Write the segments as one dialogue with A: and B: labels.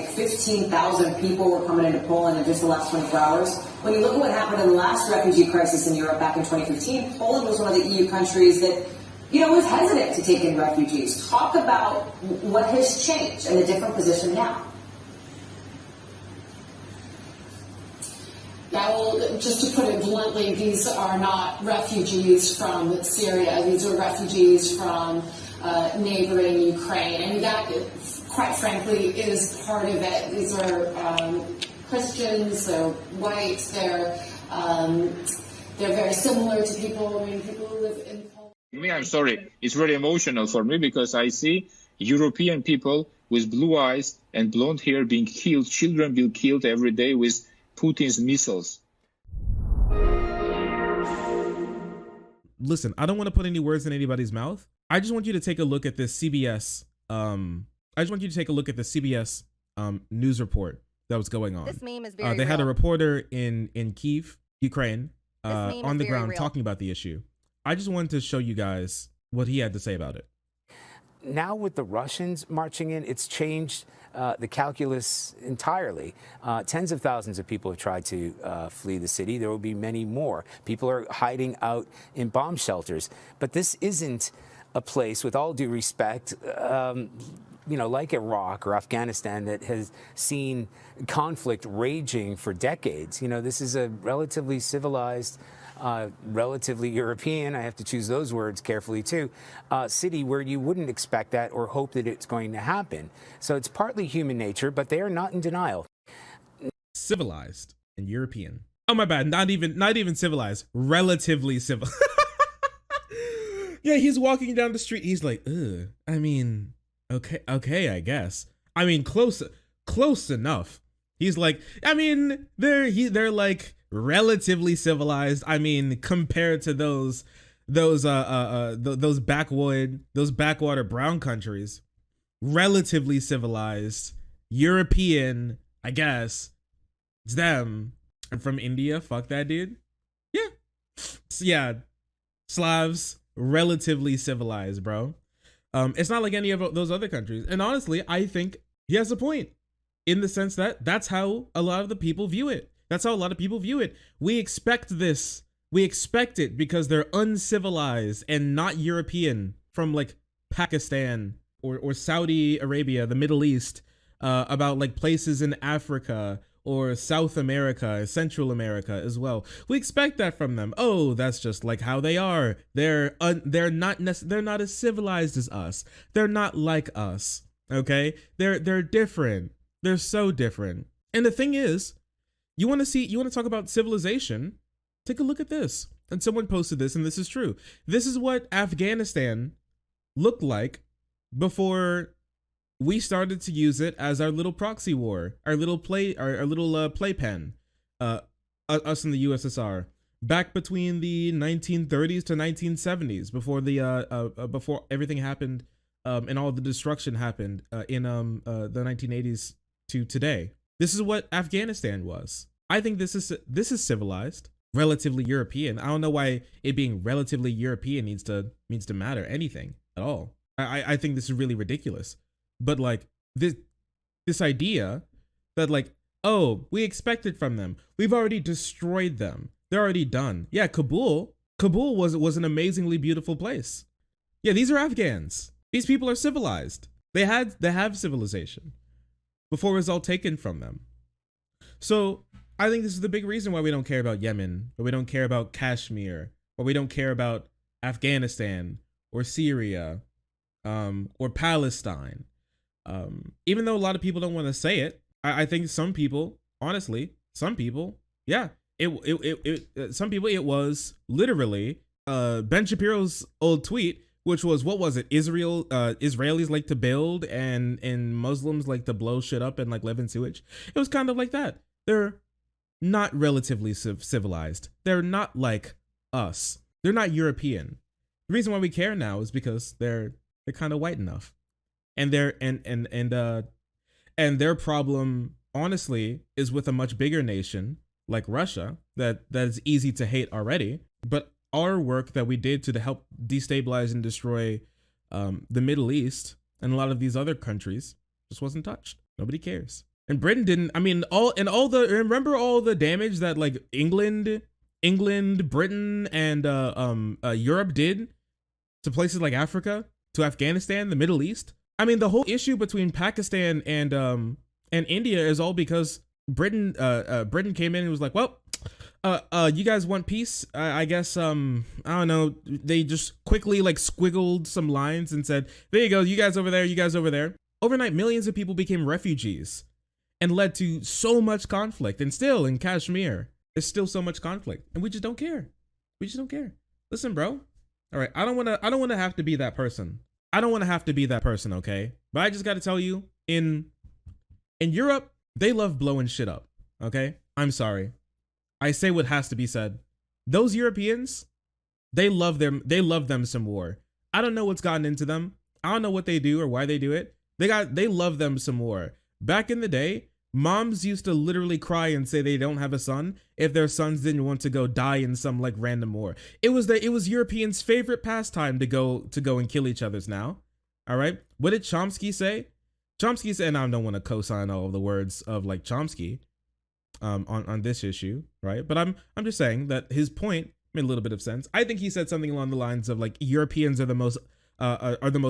A: like 15,000 people were coming into Poland in just the last 24 hours. When you look at what happened in the last refugee crisis in Europe back in 2015, Poland was one of the EU countries that, was hesitant to take in refugees. Talk about what has changed and the different position now.
B: Yeah, well, just to put it bluntly, these are not refugees from Syria. These are refugees from neighboring Ukraine. And that, quite frankly, is part of it. These are Christians, they're white, they're very similar to people who live in Poland.
C: Me, I'm sorry. It's very emotional for me because I see European people with blue eyes and blonde hair being killed, children being killed every day with Putin's missiles.
D: Listen, I don't want to put any words in anybody's mouth. I just want you to take a look at this CBS. News report that was going on.
E: This meme is very
D: They had a
E: real.
D: reporter in Kyiv, Ukraine, on the ground
E: real.
D: talking about the issue. I just wanted to show you guys what he had to say about it.
F: Now with the Russians marching in, it's changed the calculus entirely. Tens of thousands of people have tried to flee the city. There will be many more. People are hiding out in bomb shelters. But this isn't a place, with all due respect, like Iraq or Afghanistan, that has seen conflict raging for decades. This is a relatively civilized, relatively European, I have to choose those words carefully too, city where you wouldn't expect that or hope that it's going to happen. So it's partly human nature, but they are not in denial.
D: Civilized and European. Oh, my bad. Not even civilized. Relatively civil. Yeah, he's walking down the street. He's like, ugh. I mean, okay, I guess. I mean, close enough. He's like, I mean, they're like relatively civilized. I mean, compared to those backwater brown countries, relatively civilized, European, I guess. It's them. I'm from India. Fuck that dude. Yeah. Slavs, relatively civilized, bro. It's not like any of those other countries. And honestly, I think he has a point in the sense that that's how a lot of the people view it. That's how a lot of people view it. We expect this. We expect it because they're uncivilized and not European, from like Pakistan or Saudi Arabia, the Middle East, about like places in Africa or South America, Central America as well. We expect that from them. Oh, that's just like how they are. They're not as civilized as us. They're not like us. Okay? They're different. They're so different. And the thing is, you want to talk about civilization? Take a look at this. And someone posted this, and this is true. This is what Afghanistan looked like before we started to use it as our little proxy war, our little playpen, us in the USSR, back between the 1930s to 1970s, before everything happened, and all the destruction happened in the 1980s to today. This is what Afghanistan was. I think this is civilized, relatively European. I don't know why it being relatively European means to matter anything at all. I think this is really ridiculous. But like this idea that like, oh, we expect it from them. We've already destroyed them. They're already done. Yeah, Kabul was an amazingly beautiful place. Yeah, these are Afghans. These people are civilized. They have civilization before it was all taken from them. So I think this is the big reason why we don't care about Yemen, or we don't care about Kashmir, or we don't care about Afghanistan or Syria, or Palestine. Even though a lot of people don't want to say it, I think some people, honestly, yeah, it was literally Ben Shapiro's old tweet, which was, what was it? Israelis like to build and Muslims like to blow shit up and like live in sewage. It was kind of like that. They're not relatively civilized. They're not like us. They're not European. The reason why we care now is because they're kind of white enough. And their problem, honestly, is with a much bigger nation like Russia that is easy to hate already. But our work that we did to help destabilize and destroy the Middle East and a lot of these other countries just wasn't touched. Nobody cares. And Britain didn't. I mean, remember all the damage that like England, Britain, and Europe did to places like Africa, to Afghanistan, the Middle East. I mean, the whole issue between Pakistan and India is all because Britain came in and was like, well, you guys want peace? I guess I don't know. They just quickly like squiggled some lines and said, there you go, you guys over there, you guys over there. Overnight, millions of people became refugees and led to so much conflict. And still in Kashmir, there's still so much conflict, and we just don't care. We just don't care. Listen, bro. All right, I don't want to have to be that person. I don't want to have to be that person, okay? But I just got to tell you, in Europe, they love blowing shit up, okay? I'm sorry. I say what has to be said. Those Europeans, they love them some war. I don't know what's gotten into them. I don't know what they do or why they do it. They love them some war. Back in the day, moms used to literally cry and say they don't have a son if their sons didn't want to go die in some like random war. It was Europeans' favorite pastime to go and kill each other's now. All right. What did Chomsky say? Chomsky said, and I don't want to co-sign all of the words of like Chomsky on this issue, right? But I'm just saying that his point made a little bit of sense. I think he said something along the lines of like Europeans are the most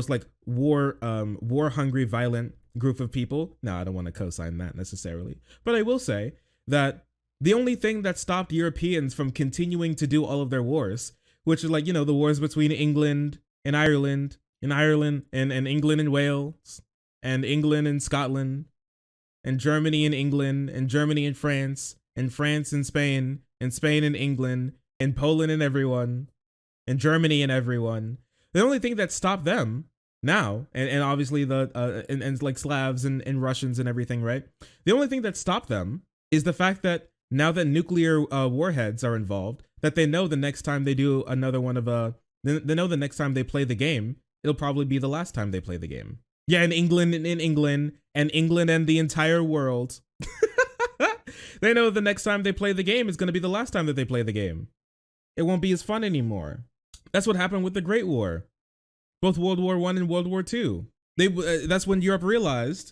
D: like war hungry, violent group of people. No, I don't want to co-sign that necessarily, but I will say that the only thing that stopped Europeans from continuing to do all of their wars, which is like, you know, the wars between England and Ireland, and England and Wales, and England and Scotland, and Germany and England, and Germany and France and Spain and England, and Poland and everyone, and Germany and everyone. The only thing that stopped them now, and obviously the and like Slavs and Russians and everything, right? The only thing that stopped them is the fact that now that nuclear warheads are involved, that they know the next time they do another one of they know the next time they play the game, it'll probably be the last time they play the game. Yeah, in England and the entire world, they know the next time they play the game is going to be the last time that they play the game. It won't be as fun anymore. That's what happened with the Great War. Both World War I and World War II. That's when Europe realized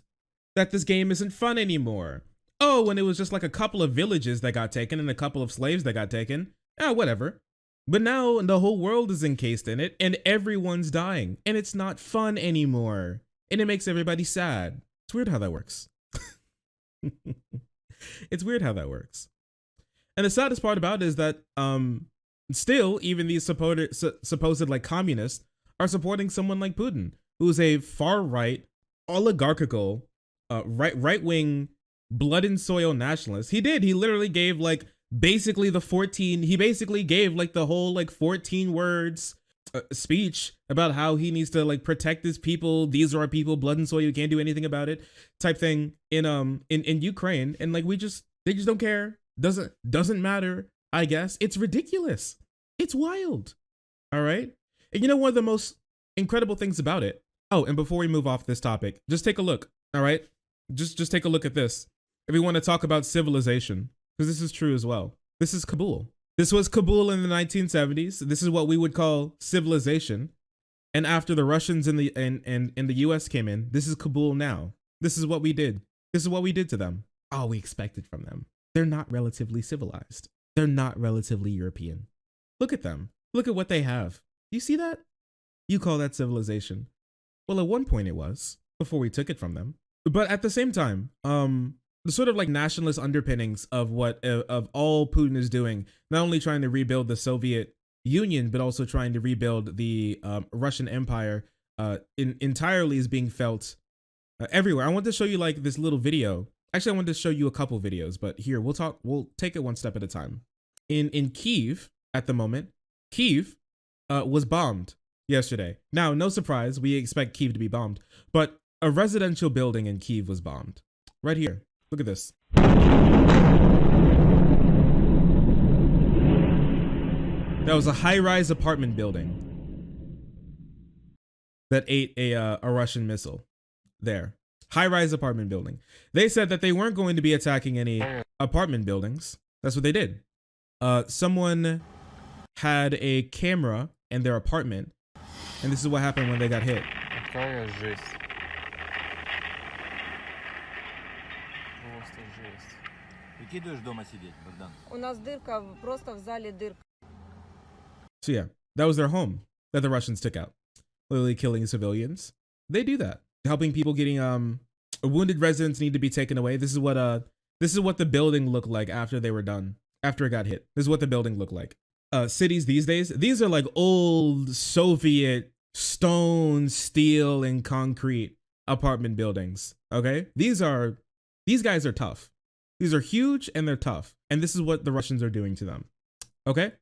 D: that this game isn't fun anymore. Oh, when it was just like a couple of villages that got taken and a couple of slaves that got taken. Whatever. But now the whole world is encased in it and everyone's dying. And it's not fun anymore. And it makes everybody sad. It's weird how that works. It's weird how that works. And the saddest part about it is that still, even these supposed like communists are supporting someone like Putin, who's a far-right, oligarchical, right-wing, blood-and-soil nationalist. He literally gave like basically gave like the whole like 14 words speech about how he needs to like protect his people. These are our people, blood and soil, you can't do anything about it type thing in Ukraine. And like they just don't care. Doesn't matter, I guess. It's ridiculous. It's wild. All right. And you know, one of the most incredible things about it. Oh, and before we move off this topic, just take a look. All right. Just take a look at this. If we want to talk about civilization, because this is true as well. This is Kabul. This was Kabul in the 1970s. This is what we would call civilization. And after the Russians and the US came in, this is Kabul now. This is what we did. This is what we did to them. All we expected from them. They're not relatively civilized. They're not relatively European. Look at them. Look at what they have. You see that? You call that civilization. Well, at one point it was, before we took it from them. But at the same time, the sort of like nationalist underpinnings of of all Putin is doing, not only trying to rebuild the Soviet Union, but also trying to rebuild the Russian Empire entirely is being felt everywhere. I want to show you like this little video. Actually, I wanted to show you a couple videos, but here we'll take it one step at a time. In Kyiv at the moment, Kyiv was bombed yesterday. Now, no surprise, we expect Kyiv to be bombed, but a residential building in Kyiv was bombed. Right here. Look at this. That was a high-rise apartment building that ate a Russian missile. There. High-rise apartment building. They said that they weren't going to be attacking any apartment buildings. That's what they did. Someone had a camera in their apartment, and this is what happened when they got hit.
E: Просто жесть.
G: Прикидываешь дома сидеть, Богдан?
H: У нас дырка, просто в зале дырка.
D: So yeah, that was their home that the Russians took out, literally killing civilians. They do that, helping people getting wounded residents need to be taken away. This is what the building looked like after they were done, after it got hit. This is what the building looked like. Cities these days, these are like old Soviet stone, steel, and concrete apartment buildings. Okay, these guys are tough. These are huge and they're tough, and this is what the Russians are doing to them. Okay.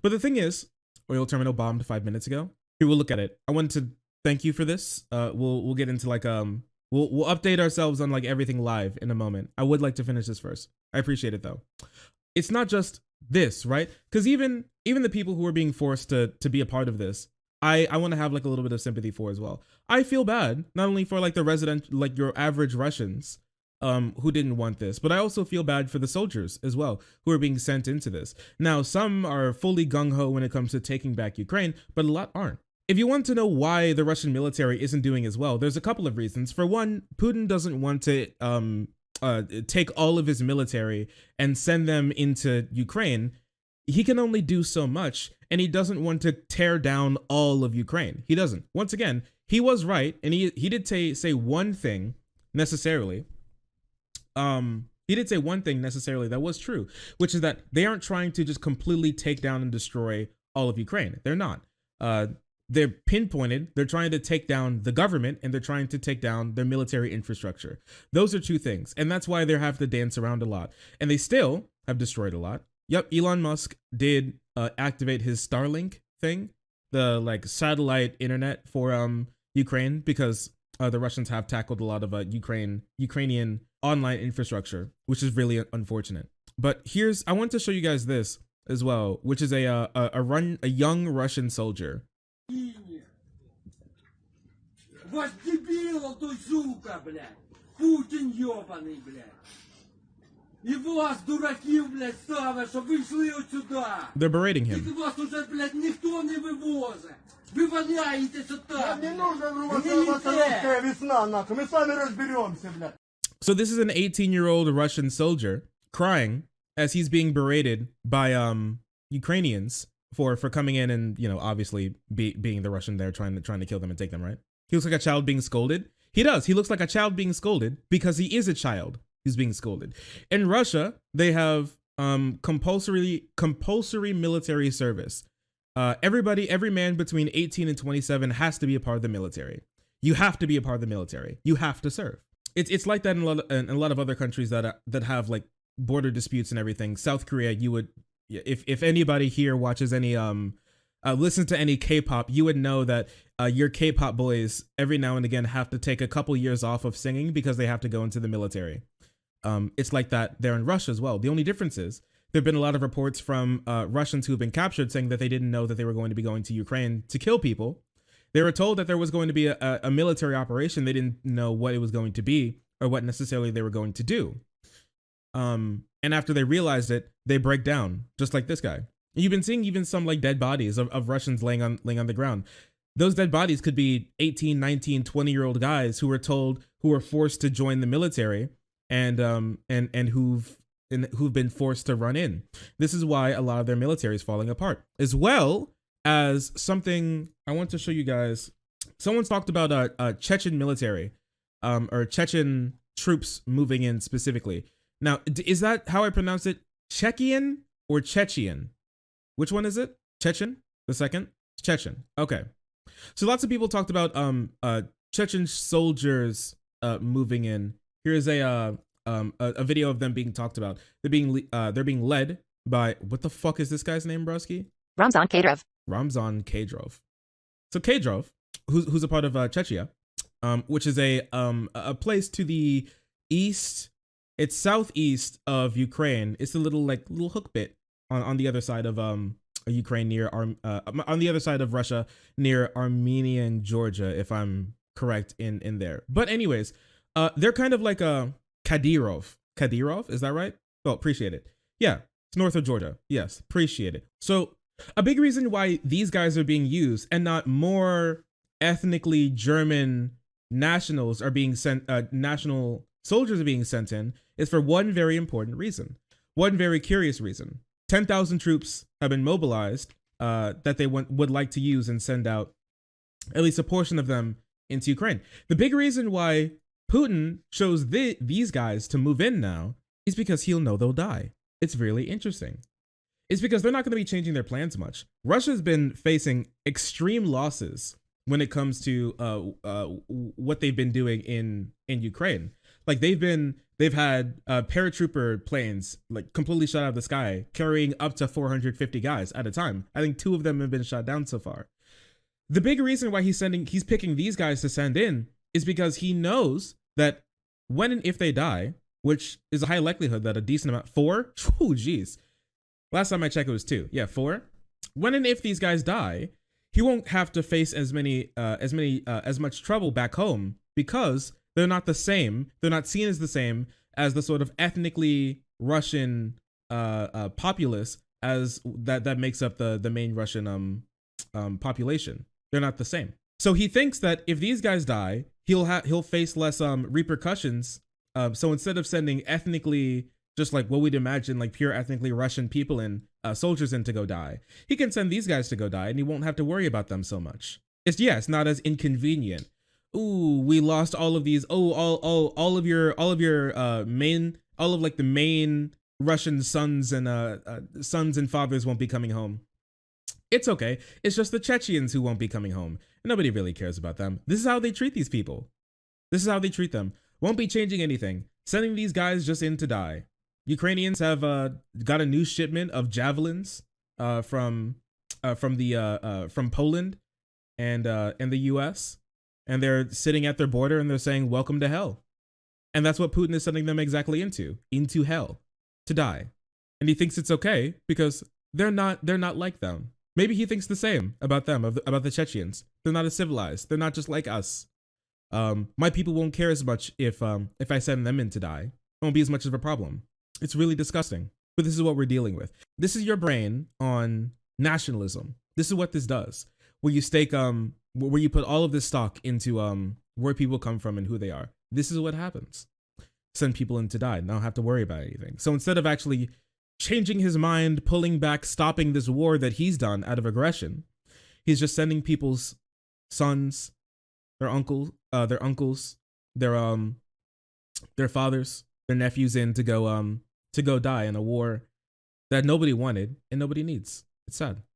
D: But the thing is, oil terminal bombed 5 minutes ago. Here, we'll look at it. I wanted to thank you for this. We'll get into like we'll update ourselves on like everything live in a moment. I would like to finish this first. I appreciate it though. It's not just this, right? Because even the people who are being forced to be a part of this, I want to have like a little bit of sympathy for as well. I feel bad not only for like the resident, like your average Russians, who didn't want this, but I also feel bad for the soldiers as well who are being sent into this. Now, some are fully gung-ho when it comes to taking back Ukraine, but a lot aren't. If you want to know why the Russian military isn't doing as well, there's a couple of reasons. For one, Putin doesn't want to take all of his military and send them into Ukraine. He can only do so much, and he doesn't want to tear down all of Ukraine. He doesn't. Once again, he was right, and he did say one thing necessarily. He did say one thing necessarily that was true, which is that they aren't trying to just completely take down and destroy all of Ukraine. They're not. They're pinpointed. They're trying to take down the government, and they're trying to take down their military infrastructure. Those are two things, and that's why they have to dance around a lot. And they still have destroyed a lot. Yep, Elon Musk did activate his Starlink thing, the like satellite internet for Ukraine, because the Russians have tackled a lot of Ukrainian online infrastructure, which is really unfortunate. But I want to show you guys this as well, which is a young Russian soldier.
I: Ваш дебил, той сука, блядь. Путин ёбаный, блядь. И вас, дураків, блядь, ставить, щоб ви йшли отсюда.
D: They're berating him.
I: Тільки вас уже, блядь, ніхто не вивозить. Ви валяєтесь отак.
J: Не нужно врываться русская весна, нахуй. Мы сами разберемся, блядь.
D: So this is an 18-year-old Russian soldier crying as he's being berated by Ukrainians for coming in and, you know, obviously being the Russian there trying to kill them and take them, right? He looks like a child being scolded. He does. He looks like a child being scolded because he is a child who's being scolded. In Russia, they have compulsory military service. Every man between 18 and 27 has to be a part of the military. You have to be a part of the military. You have to serve. It's like that in a lot of other countries that have like border disputes and everything. South Korea, you would, if anybody here watches any listen to any K-pop, you would know that your K-pop boys every now and again have to take a couple years off of singing because they have to go into the military. It's like that there in Russia as well. The only difference is there have been a lot of reports from Russians who have been captured saying that they didn't know that they were going to be going to Ukraine to kill people. They were told that there was going to be a military operation. They didn't know what it was going to be or what necessarily they were going to do. And after they realized it, they break down, just like this guy. You've been seeing even some like dead bodies of Russians laying on the ground. Those dead bodies could be 18, 19, 20-year-old guys who were forced to join the military and who've been forced to run in. This is why a lot of their military is falling apart, as well as something I want to show you guys. Someone's talked about a Chechen military, or Chechen troops moving in specifically. Now, is that how I pronounce it? Czechian or Chechen? Which one is it? Chechen? The second? Chechen. Okay. So lots of people talked about Chechen soldiers moving in. Here's a video of them being talked about. They're being led by, what the fuck is this guy's name, Broski?
K: Ramzan Kadyrov.
D: Ramzan Kadyrov. So Kadyrov, who's a part of Chechnya, which is a place to the east. It's southeast of Ukraine. It's a little hook bit on the other side of Ukraine near on the other side of Russia near Armenia and Georgia, if I'm correct in there. But anyways, they're kind of like a Kadyrov. Kadyrov, is that right? Oh, appreciate it. Yeah, it's north of Georgia. Yes, appreciate it. So a big reason why these guys are being used and not more ethnically German nationals are being sent, national soldiers are being sent in is for one very important reason, one very curious reason. 10,000 troops have been mobilized that they would like to use and send out at least a portion of them into Ukraine. The big reason why Putin chose these guys to move in now is because he'll know they'll die. It's really interesting. It's because they're not going to be changing their plans much. Russia's been facing extreme losses when it comes to what they've been doing in Ukraine. Like they've had paratrooper planes like completely shot out of the sky, carrying up to 450 guys at a time. I think 2 of them have been shot down so far. The big reason why he's picking these guys to send in is because he knows that when and if they die, which is a high likelihood that a decent amount, 4? Oh, geez. Last time I checked, it was 2. Yeah, 4. When and if these guys die, he won't have to face as much trouble back home because they're not the same. They're not seen as the same as the sort of ethnically Russian populace as that makes up the main Russian population. They're not the same. So he thinks that if these guys die, he'll face less repercussions. So instead of sending ethnically, just like what we'd imagine, like pure ethnically Russian people and soldiers in to go die, he can send these guys to go die, and he won't have to worry about them so much. It's not as inconvenient. Ooh, we lost all of these. Oh, all of your main, all of like the main Russian sons and fathers won't be coming home. It's okay. It's just the Chechens who won't be coming home. Nobody really cares about them. This is how they treat these people. This is how they treat them. Won't be changing anything. Sending these guys just in to die. Ukrainians have got a new shipment of javelins from Poland and the U.S. and they're sitting at their border and they're saying welcome to hell, and that's what Putin is sending them exactly into hell, to die. And he thinks it's okay because they're not like them. Maybe he thinks the same about them, about the Chechens. They're not as civilized. They're not just like us. My people won't care as much if I send them in to die. It won't be as much of a problem. It's really disgusting. But this is what we're dealing with. This is your brain on nationalism. This is what this does. Where you where you put all of this stock into where people come from and who they are. This is what happens. Send people in to die. Not have to worry about anything. So instead of actually changing his mind, pulling back, stopping this war that he's done out of aggression, he's just sending people's sons, their uncles, their fathers, their nephews in to go die in a war that nobody wanted and nobody needs. It's sad.